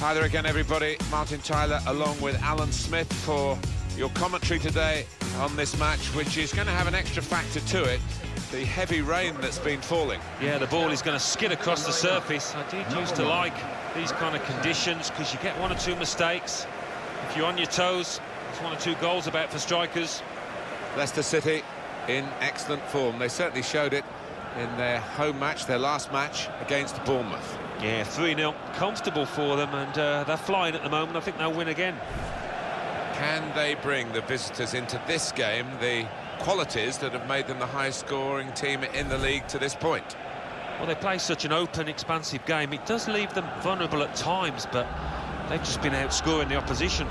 Hi there again, everybody. Martin Tyler along with Alan Smith for your commentary today on this match, which is going to have an extra factor to it, the heavy rain that's been falling. Yeah, the ball is going to skid across the surface. I did used to like these kind of conditions because you get one or two mistakes. If you're on your toes, there's one or two goals about for strikers. Leicester City in excellent form. They certainly showed it in their home match, their last match against Bournemouth. Yeah, 3-0, comfortable for them, and they're flying at the moment. I think they'll win again. Can they bring the visitors into this game the qualities that have made them the highest scoring team in the league to this point? Well, they play such an open, expansive game. It does leave them vulnerable at times, but they've just been outscoring the opposition.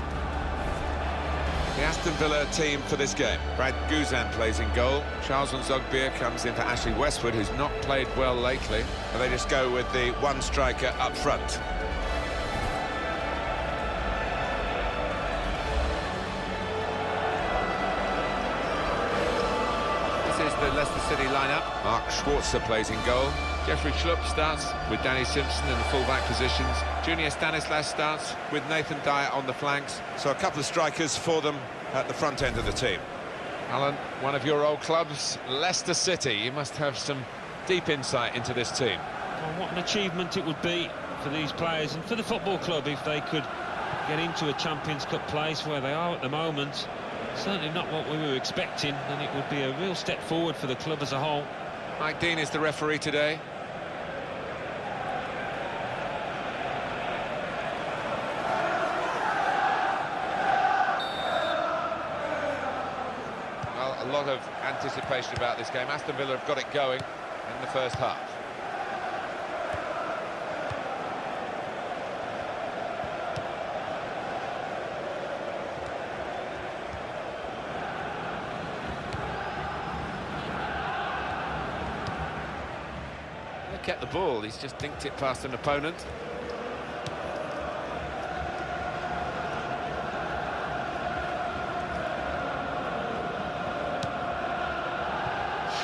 The Aston Villa team for this game. Brad Guzan plays in goal. Charles Nzogbia comes in for Ashley Westwood, who's not played well lately. And they just go with the one striker up front. This is the Leicester City lineup. Mark Schwarzer plays in goal. Jeffrey Schlupp starts with Danny Simpson in the full-back positions. Junior Stanislas starts with Nathan Dyer on the flanks. So a couple of strikers for them at the front end of the team. Alan, one of your old clubs, Leicester City. You must have some deep insight into this team. Well, what an achievement it would be for these players and for the football club if they could get into a Champions Cup place where they are at the moment. Certainly not what we were expecting, and it would be a real step forward for the club as a whole. Mike Dean is the referee today. A lot of anticipation about this game. Aston Villa have got it going in the first half. They kept the ball, he's just dinked it past an opponent.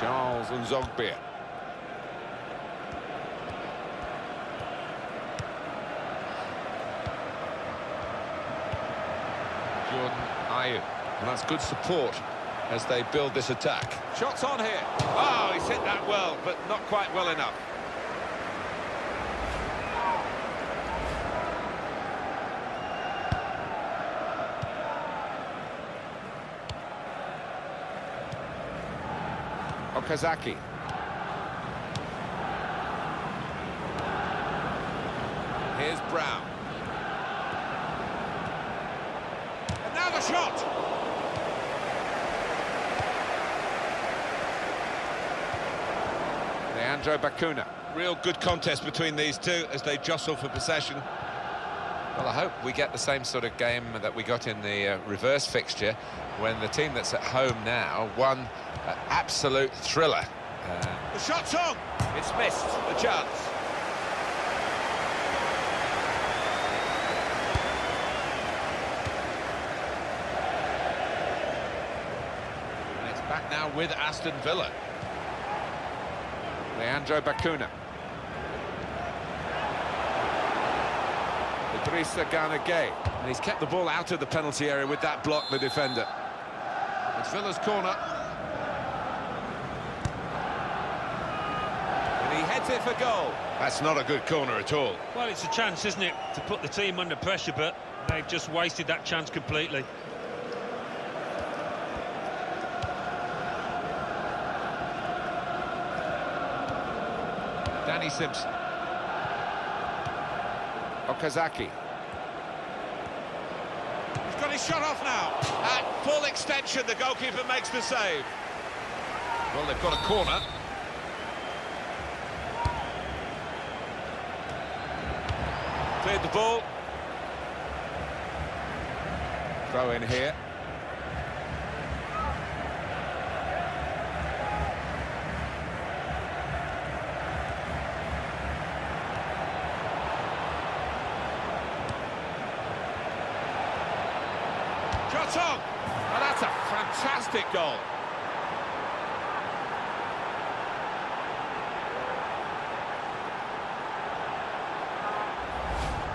Charles Nzogbia. Jordan Ayew. And that's good support as they build this attack. Shots on here. Oh, he's hit that well, but not quite well enough. Okazaki. Here's Brown. And now the shot! Leandro Bacuna. Real good contest between these two as they jostle for possession. Well, I hope we get the same sort of game that we got in the reverse fixture when the team that's at home now won an absolute thriller. The shot's on! It's missed, the chance. And it's back now with Aston Villa. Leandro Bacuna. Idrissa Gana Gueye. And he's kept the ball out of the penalty area with that block, the defender. It's Villa's corner. And he heads it for goal. That's not a good corner at all. Well, it's a chance, isn't it, to put the team under pressure, but they've just wasted that chance completely. Danny Simpson. Okazaki. He's got his shot off now. At full extension, the goalkeeper makes the save. Well, they've got a corner. Cleared the ball. Throw in here. Shot on! Oh, that's a fantastic goal.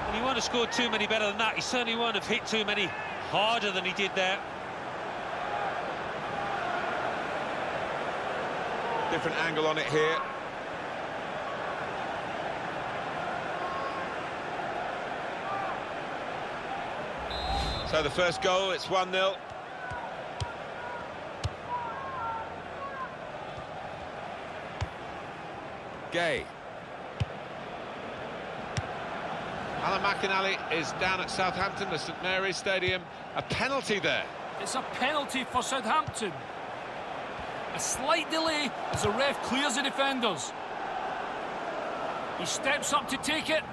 And he won't have scored too many better than that. He certainly won't have hit too many harder than he did there. Different angle on it here. So the first goal, it's 1-0. Gay. Alan McInally is down at Southampton, the St Mary's Stadium. A penalty there. It's a penalty for Southampton. A slight delay as the ref clears the defenders. He steps up to take it.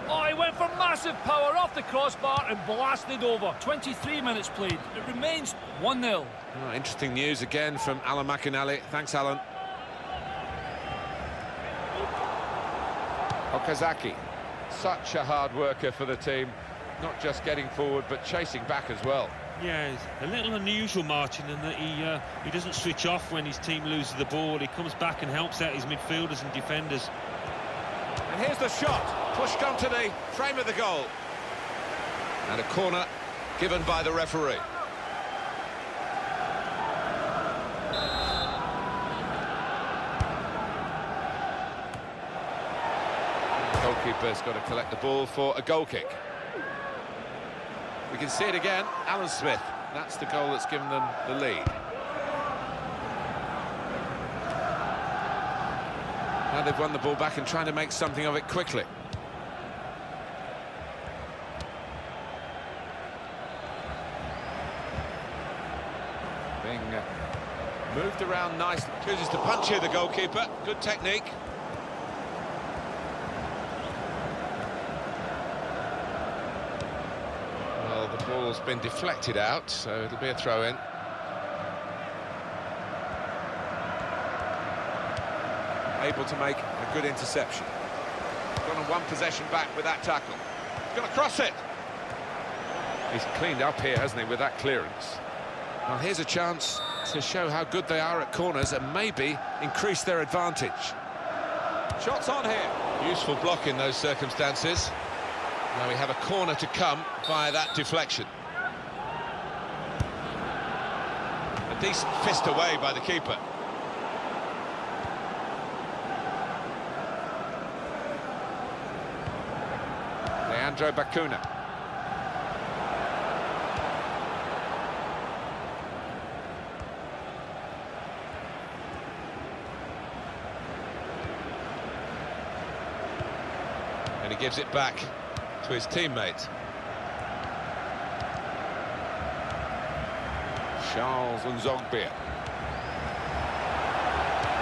Oh, he went for massive power off the crossbar and blasted over. 23 minutes played. It remains 1-0. Oh, interesting news again from Alan McInally. Thanks, Alan. Okazaki, such a hard worker for the team. Not just getting forward, but chasing back as well. Yeah, it's a little unusual marching in that he doesn't switch off when his team loses the ball. He comes back and helps out his midfielders and defenders. And here's the shot, pushed onto the frame of the goal. And a corner given by the referee. The goalkeeper's got to collect the ball for a goal kick. We can see it again, Alan Smith. That's the goal that's given them the lead. Now they've won the ball back and trying to make something of it quickly. Being moved around nicely. Chooses to punch here, the goalkeeper. Good technique. Well, the ball's been deflected out, so it'll be a throw-in. Able to make a good interception. Gone on one possession back with that tackle. He's going to cross it. He's cleaned up here, hasn't he, with that clearance. Well, here's a chance to show how good they are at corners and maybe increase their advantage. Shots on here. Useful block in those circumstances. Now we have a corner to come via that deflection. A decent fist away by the keeper. Leandro Bacuna. And he gives it back to his teammate. Charles Nzogbia.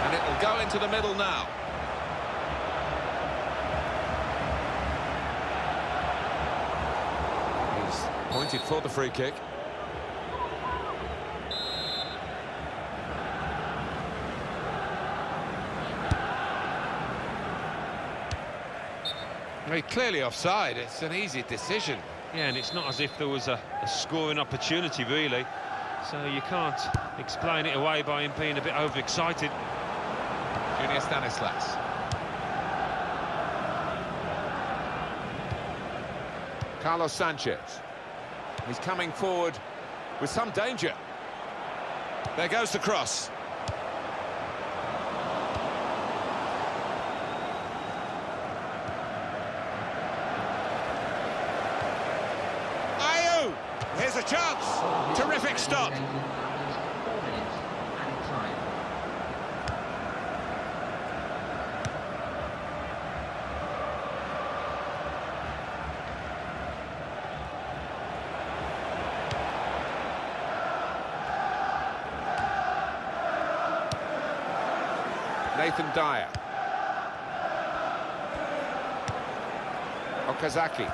And it will go into the middle now. Pointed for the free kick. Very clearly offside. It's an easy decision. Yeah, and it's not as if there was a scoring opportunity, really. So you can't explain it away by him being a bit overexcited. Junior Stanislas. Carlos Sanchez. He's coming forward with some danger. There goes the cross. Ayew! Here's a chance. Terrific stop. Nathan Dyer. Okazaki.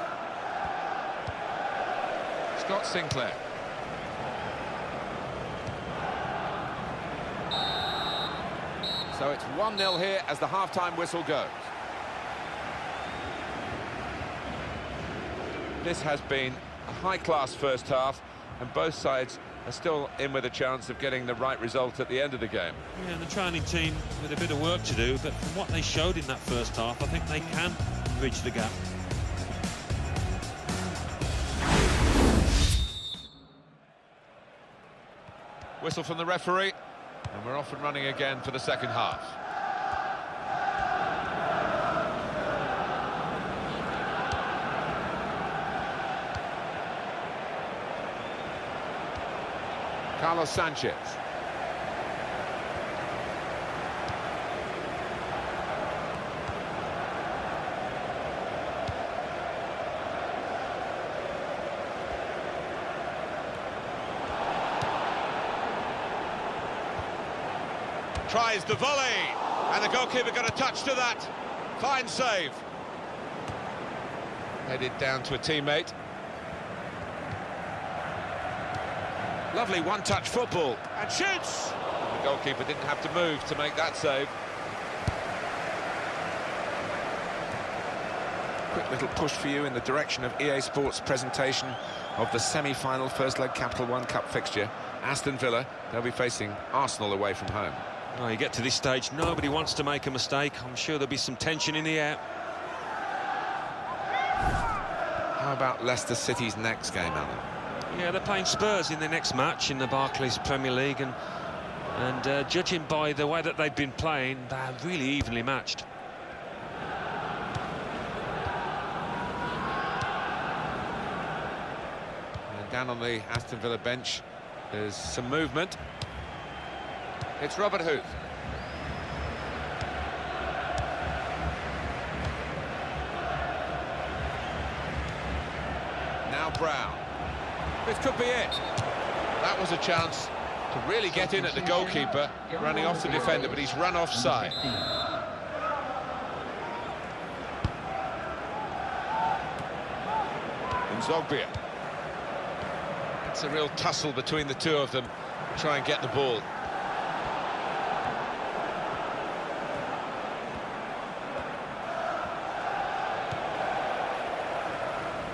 Scott Sinclair. So it's 1-0 here as the half-time whistle goes. This has been a high-class first half, and both sides are still in with a chance of getting the right result at the end of the game. Yeah, the training team with a bit of work to do, but from what they showed in that first half, I think they can bridge the gap. Whistle from the referee, and we're off and running again for the second half. Carlos Sanchez. Tries the volley, and the goalkeeper got a touch to that. Fine save. Headed down to a teammate. Lovely one-touch football, and shoots! And the goalkeeper didn't have to move to make that save. Quick little push for you in the direction of EA Sports' presentation of the semi-final first leg Capital One Cup fixture. Aston Villa, they'll be facing Arsenal away from home. Well, you get to this stage, nobody wants to make a mistake. I'm sure there'll be some tension in the air. How about Leicester City's next game, Alan? Yeah, they're playing Spurs in their next match in the Barclays Premier League, and judging by the way that they've been playing, they're really evenly matched. And down on the Aston Villa bench, there's some movement. It's Robert Huth. Now Brown. This could be it. That was a chance to really get in at the goalkeeper, running off the defender, but he's run offside. And Zogbia. It's a real tussle between the two of them to try and get the ball.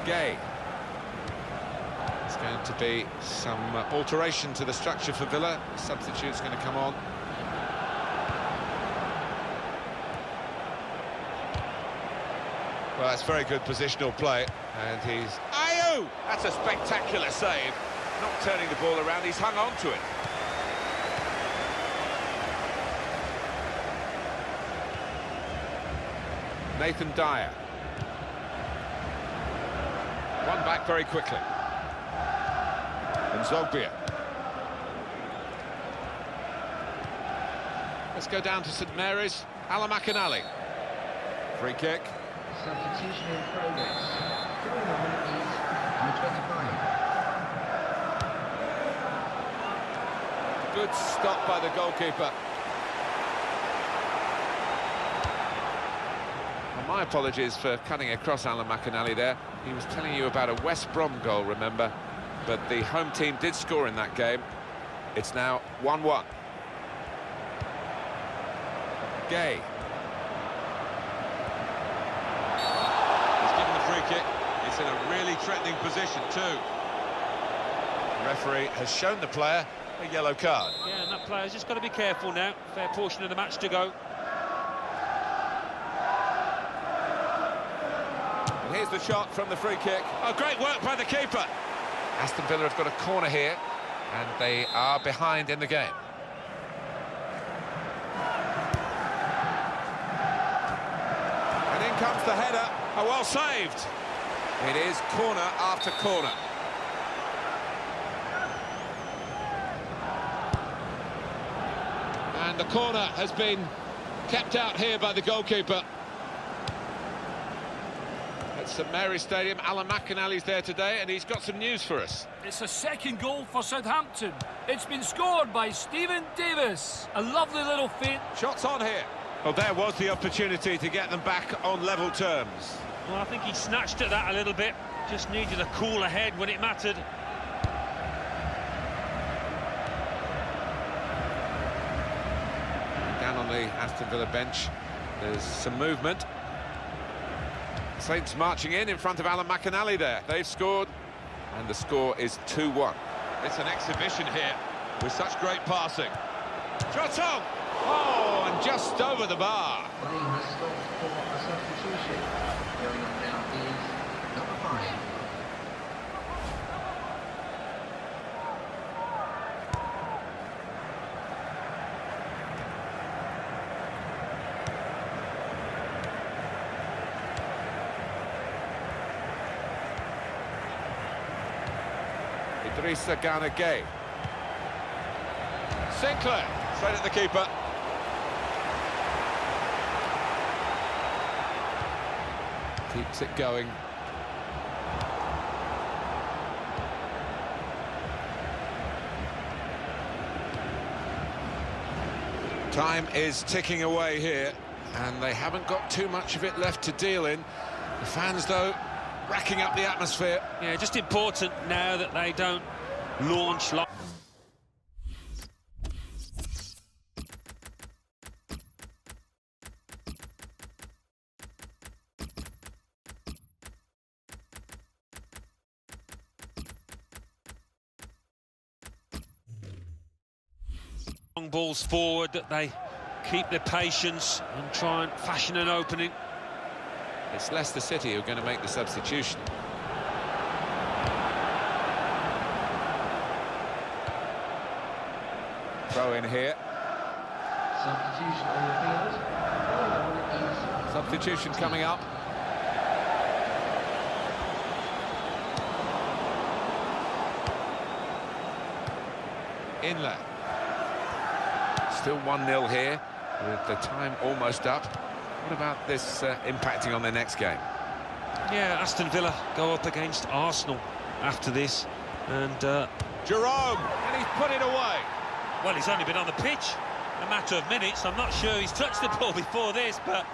Gay. There's going to be some alteration to the structure for Villa. The substitute's going to come on. Well, that's very good positional play, and he's... Ayew! That's a spectacular save. Not turning the ball around, he's hung on to it. Nathan Dyer. One back very quickly. And Zogbia. Let's go down to St Mary's. Alan McInally. Free kick. Substitution in progress. Through the one is number 25. Good stop by the goalkeeper. Well, my apologies for cutting across Alan McInally there. He was telling you about a West Brom goal, remember? But the home team did score in that game. It's now 1-1. Gay. He's given the free kick. It's in a really threatening position too. The referee has shown the player a yellow card. Yeah, and that player's just got to be careful now. Fair portion of the match to go. And here's the shot from the free kick. Oh, great work by the keeper. Aston Villa have got a corner here, and they are behind in the game. And in comes the header. Oh, well saved. It is corner after corner. And the corner has been kept out here by the goalkeeper. At St Mary's Stadium, Alan McInally's there today, and he's got some news for us. It's a second goal for Southampton. It's been scored by Stephen Davis. A lovely little feint. Shots on here. Well, there was the opportunity to get them back on level terms. Well, I think he snatched at that a little bit. Just needed a cooler head when it mattered. Down on the Aston Villa bench, there's some movement. Saints marching in front of Alan McInally there. They've scored, and the score is 2-1. It's an exhibition here with such great passing. Shot on! Oh, and just over the bar. Play has stopped for a substitution. Going on now is number 5. Teresa Gay. Sinclair, straight at the keeper. Keeps it going. Time is ticking away here, and they haven't got too much of it left to deal in. The fans, though, racking up the atmosphere. Yeah, just important now that they don't launch like... long balls forward, that they keep their patience and try and fashion an opening. It's Leicester City who are going to make the substitution. Throw in here. Substitution on the field. Substitution coming up. Inlet. Still 1-0 here, with the time almost up. What about this impacting on their next game? Yeah, Aston Villa go up against Arsenal after this, and Jerome, and he's put it away. well, he's only been on the pitch a matter of minutes. I'm not sure he's touched the ball before this, but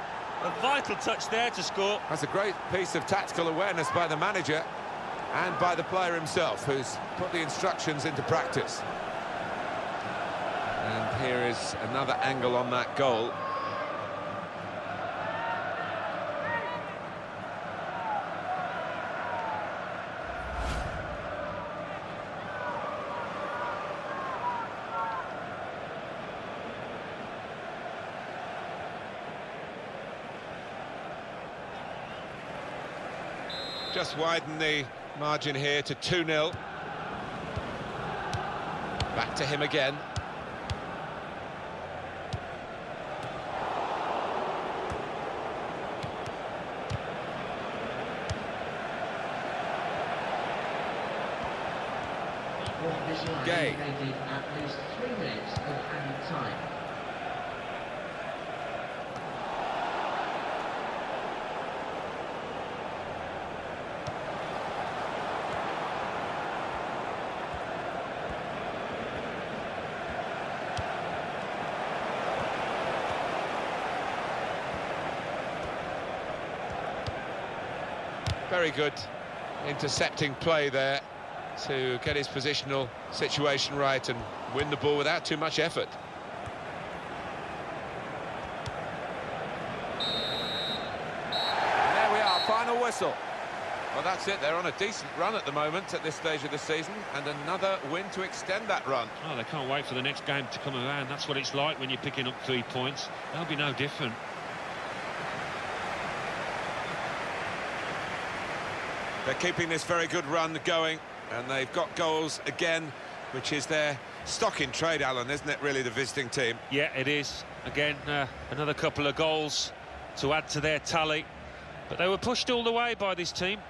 a vital touch there to score. That's a great piece of tactical awareness by the manager and by the player himself, who's put the instructions into practice. And here is another angle on that goal. Just widen the margin here to 2-0. Back to him again. Gay. At least 3 minutes of added time. Very good intercepting play there to get his positional situation right and win the ball without too much effort. And there we are, final whistle. Well, that's it. They're on a decent run at the moment at this stage of the season, and another win to extend that run. Oh, they can't wait for the next game to come around. That's what it's like when you're picking up 3 points. They'll be no different. They're keeping this very good run going, and they've got goals again, which is their stock in trade, Alan, isn't it, really, the visiting team? Yeah, it is. Again, another couple of goals to add to their tally. But they were pushed all the way by this team.